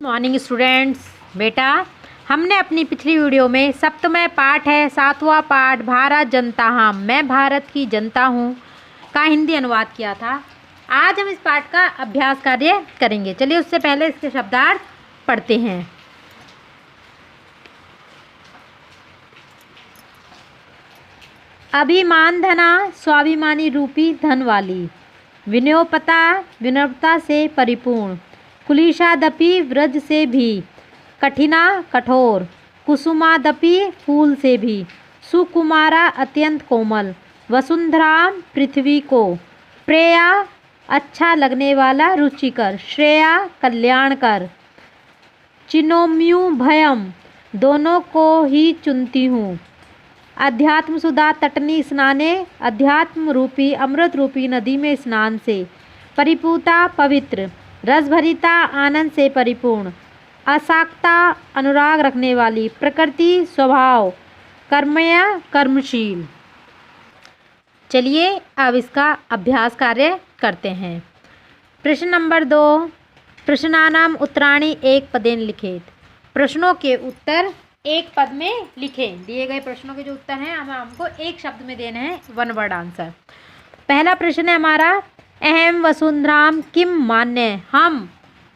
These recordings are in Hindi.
Morning students. बेटा, हमने अपनी पिछली वीडियो में सप्तमय पाठ है, 7वां पाठ भारत जनता हम मैं भारत की जनता हूँ का हिंदी अनुवाद किया था। आज हम इस पाठ का अभ्यास कार्य करेंगे। चलिए उससे पहले इसके शब्दार्थ पढ़ते हैं। अभिमान धना स्वाभिमानी रूपी धन वाली, विनयोपता विनम्रता से परिपूर्ण, कुलिशादपि व्रज से भी, कठिना कठोर, कुसुमादपि फूल से भी, सुकुमारा अत्यंत कोमल, वसुंधरा पृथ्वी को, प्रेया अच्छा लगने वाला रुचिकर, श्रेया कल्याणकर, चिनोम्यु भयम दोनों को ही चुनती हूँ, अध्यात्म सुधा तटनी स्नाने अध्यात्म रूपी अमृत रूपी नदी में स्नान से, परिपूता पवित्र, रसभरिता आनंद से परिपूर्ण, असाक्ता अनुराग रखने वाली, प्रकृति स्वभाव, कर्मया कर्मशील। चलिए अब इसका अभ्यास कार्य करते हैं। प्रश्न नंबर 2, प्रश्नानाम उत्तराणि एक पदेन लिखेत। प्रश्नों के उत्तर एक पद में लिखें। दिए गए प्रश्नों के जो उत्तर हैं हमको एक शब्द में देने हैं, वन वर्ड आंसर। पहला प्रश्न है हमारा, अहम वसुंधराम किम मान्य, हम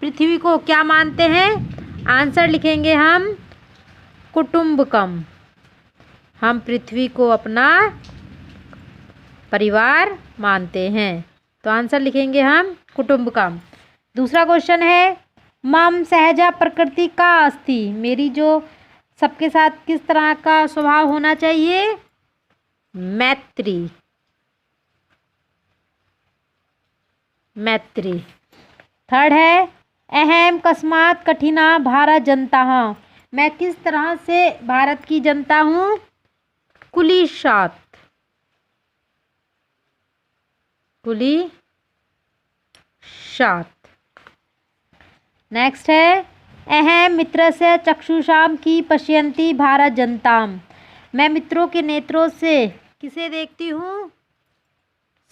पृथ्वी को क्या मानते हैं। आंसर लिखेंगे हम कुटुंबकम, हम पृथ्वी को अपना परिवार मानते हैं, तो आंसर लिखेंगे हम कुटुंबकम। दूसरा क्वेश्चन है, मम सहजा प्रकृति का अस्ति, मेरी जो सबके साथ किस तरह का स्वभाव होना चाहिए, मैत्री, मैत्री। थर्ड है, अहम कस्मात कठिना भारत जनता हूँ, मैं किस तरह से भारत की जनता हूँ, कुलीशात, कुलीशात। नेक्स्ट है, अहम मित्र से चक्षुषाम की पश्यंती भारत जनताम, मैं मित्रों के नेत्रों से किसे देखती हूँ,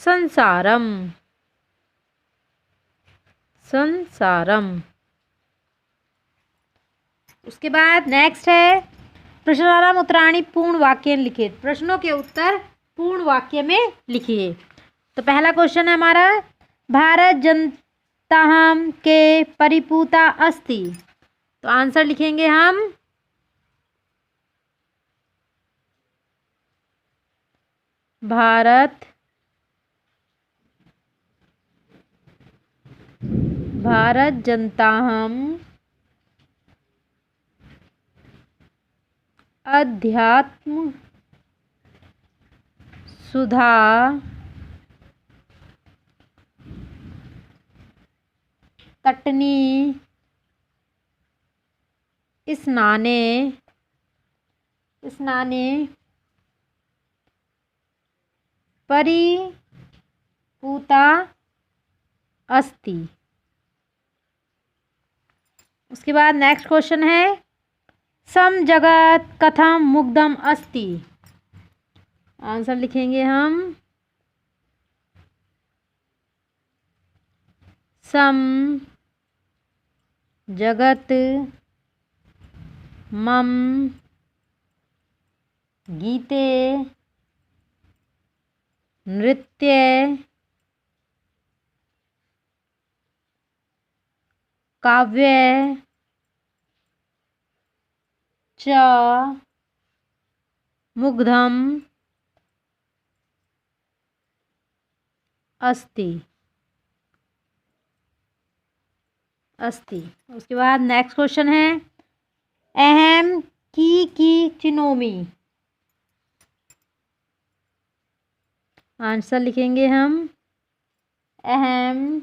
संसारम, संसारम। उसके बाद नेक्स्ट है, प्रश्नानाम उत्तराणि पूर्ण वाक्य लिखिए। प्रश्नों के उत्तर पूर्ण वाक्य में लिखिए। तो पहला क्वेश्चन है हमारा, भारत जनता हम के परिपूता अस्ति, तो आंसर लिखेंगे हम भारत जनता हम अध्यात्म सुधा तटनी स्नाने परिपूता अस्ति। उसके बाद नेक्स्ट क्वेश्चन है, सम जगत कथम मुग्धम अस्ति, आंसर लिखेंगे हम सम जगत मम गीते नृत्य काव्य च मुग्धम अस्ति। उसके बाद नेक्स्ट क्वेश्चन है, अहम की चिनोमी, आंसर लिखेंगे हम अहम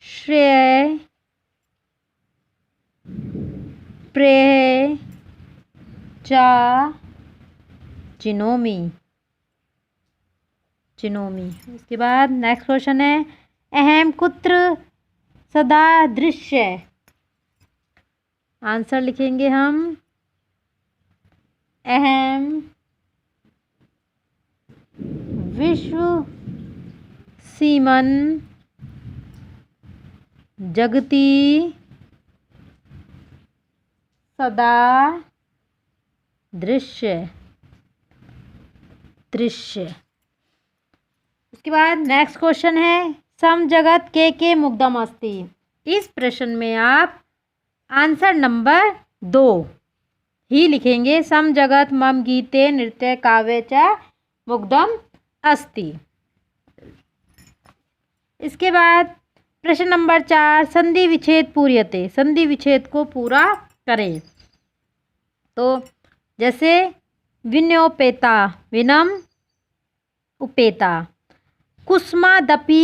श्रेय प्रेय चा चिनोमी। उसके बाद नेक्स्ट क्वेश्चन है, अहम कुत्र सदा दृश्य, आंसर लिखेंगे हम अहम विश्व सीमन जगती सदा दृश्य दृश्य। उसके बाद नेक्स्ट क्वेश्चन है सम जगत के मुग्धम अस्ति। इस प्रश्न में आप आंसर नंबर 2 ही लिखेंगे। सम जगत मम गीते नृत्य काव्य च मुग्धम अस्ति। इसके बाद प्रश्न नंबर 4 संधि विच्छेद पूर्यते। संधि विच्छेद को पूरा करें। तो जैसे विनयोपेता विनम उपेता, कुस्मादपि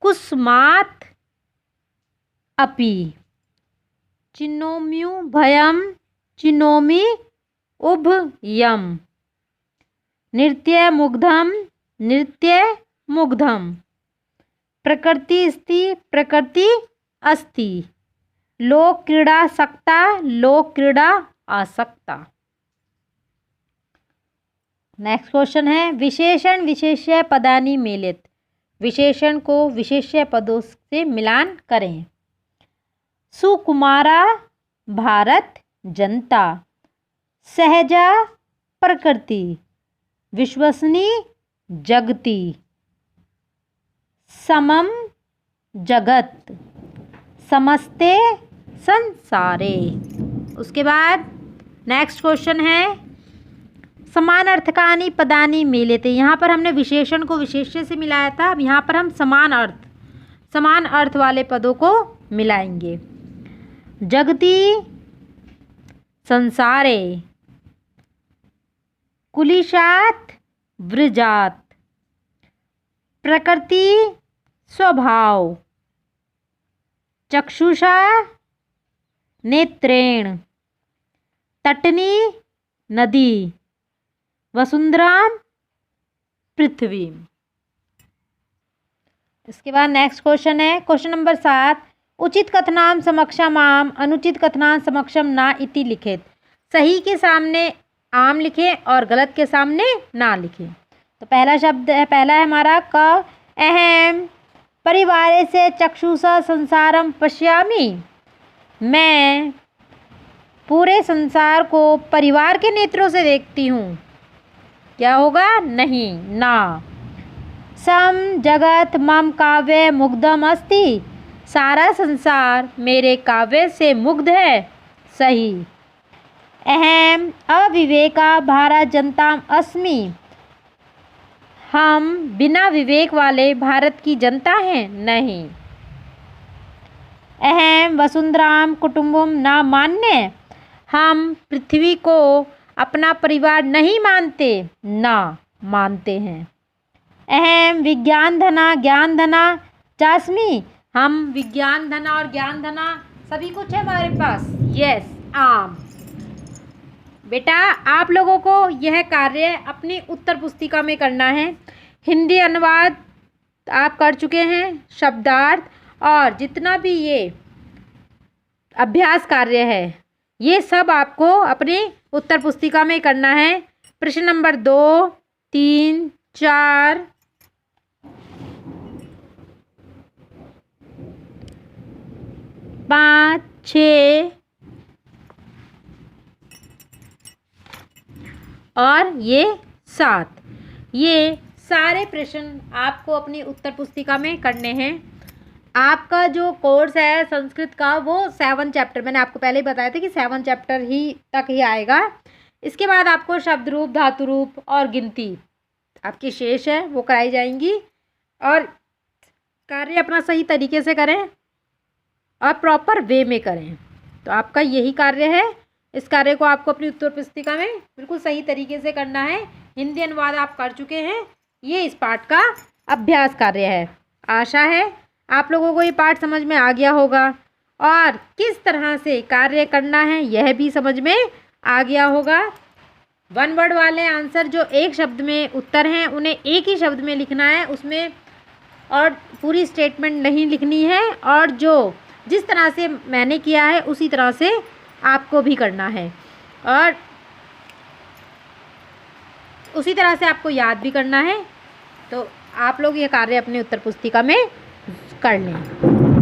कुस्मात् अपि, चिनोम्यु भयम चिनोमि उभयम, नृत्य मुग्धम नृत्य मुग्धम, प्रकृति अस्ति प्रकृति अस्ति, लोक क्रीड़ा सक्ता लोक क्रीड़ा आसक्ता। नेक्स्ट क्वेश्चन है विशेषण विशेष्य पदानि मेलित। विशेषण को विशेष्य पदों से मिलान करें। सुकुमारा भारत जनता, सहजा प्रकृति, विश्वसनी जगती, समम जगत, समस्ते संसारे। उसके बाद नेक्स्ट क्वेश्चन है समान अर्थकानि पदानि मेलिते। यहाँ पर हमने विशेषण को विशेष्य से मिलाया था। अब यहाँ पर हम समान अर्थ वाले पदों को मिलाएंगे। जगती संसारे, कुलिशात वृजात, प्रकृति स्वभाव, चक्षुषा नेत्रेण, तटनी नदी, वसुंधराम पृथ्वी। इसके बाद नेक्स्ट क्वेश्चन है क्वेश्चन नंबर 7 उचित कथनाम समक्षम आम अनुचित कथनाम समक्षम ना इति लिखित। सही के सामने आम लिखें और गलत के सामने ना लिखें। तो पहला शब्द है हमारा क अहम परिवारे से चक्षुषा संसारम पश्यामि। मैं पूरे संसार को परिवार के नेत्रों से देखती हूँ। क्या होगा? नहीं, ना। सम जगत मम काव्य मुग्धम अस्ति। सारा संसार मेरे काव्य से मुग्ध है। सही। अहम अविवेका भारत जनताम अस्मि। हम बिना विवेक वाले भारत की जनता हैं। नहीं। अहम वसुंधराम कुटुंबम ना मान्य। हम पृथ्वी को अपना परिवार नहीं मानते, ना मानते हैं। अहम विज्ञान धना ज्ञान धना चास्मी। हम विज्ञान धना और ज्ञान धना सभी कुछ है हमारे पास। यस, आम। बेटा आप लोगों को यह कार्य अपनी उत्तर पुस्तिका में करना है। हिंदी अनुवाद आप कर चुके हैं, शब्दार्थ और जितना भी ये अभ्यास कार्य है ये सब आपको अपनी उत्तर पुस्तिका में करना है। प्रश्न नंबर 2, 3, 4, 5, 6 और ये 7। ये सारे प्रश्न आपको अपनी उत्तर पुस्तिका में करने हैं। आपका जो कोर्स है संस्कृत का वो 7 चैप्टर, मैंने आपको पहले ही बताया था कि 7 चैप्टर ही तक ही आएगा। इसके बाद आपको शब्द रूप, धातु रूप और गिनती आपकी शेष है वो कराई जाएंगी। और कार्य अपना सही तरीके से करें और प्रॉपर वे में करें। तो आपका यही कार्य है। इस कार्य को आपको अपनी उत्तर पुस्तिका में बिल्कुल सही तरीके से करना है। हिंदी अनुवाद आप कर चुके हैं। ये इस पाठ का अभ्यास कार्य है। आशा है आप लोगों को ये पाठ समझ में आ गया होगा और किस तरह से कार्य करना है यह भी समझ में आ गया होगा। 1 वर्ड वाले आंसर जो एक शब्द में उत्तर हैं उन्हें एक ही शब्द में लिखना है, उसमें और पूरी स्टेटमेंट नहीं लिखनी है। और जो जिस तरह से मैंने किया है उसी तरह से आपको भी करना है और उसी तरह से आपको याद भी करना है। तो आप लोग ये कार्य अपने उत्तर पुस्तिका में कर लें।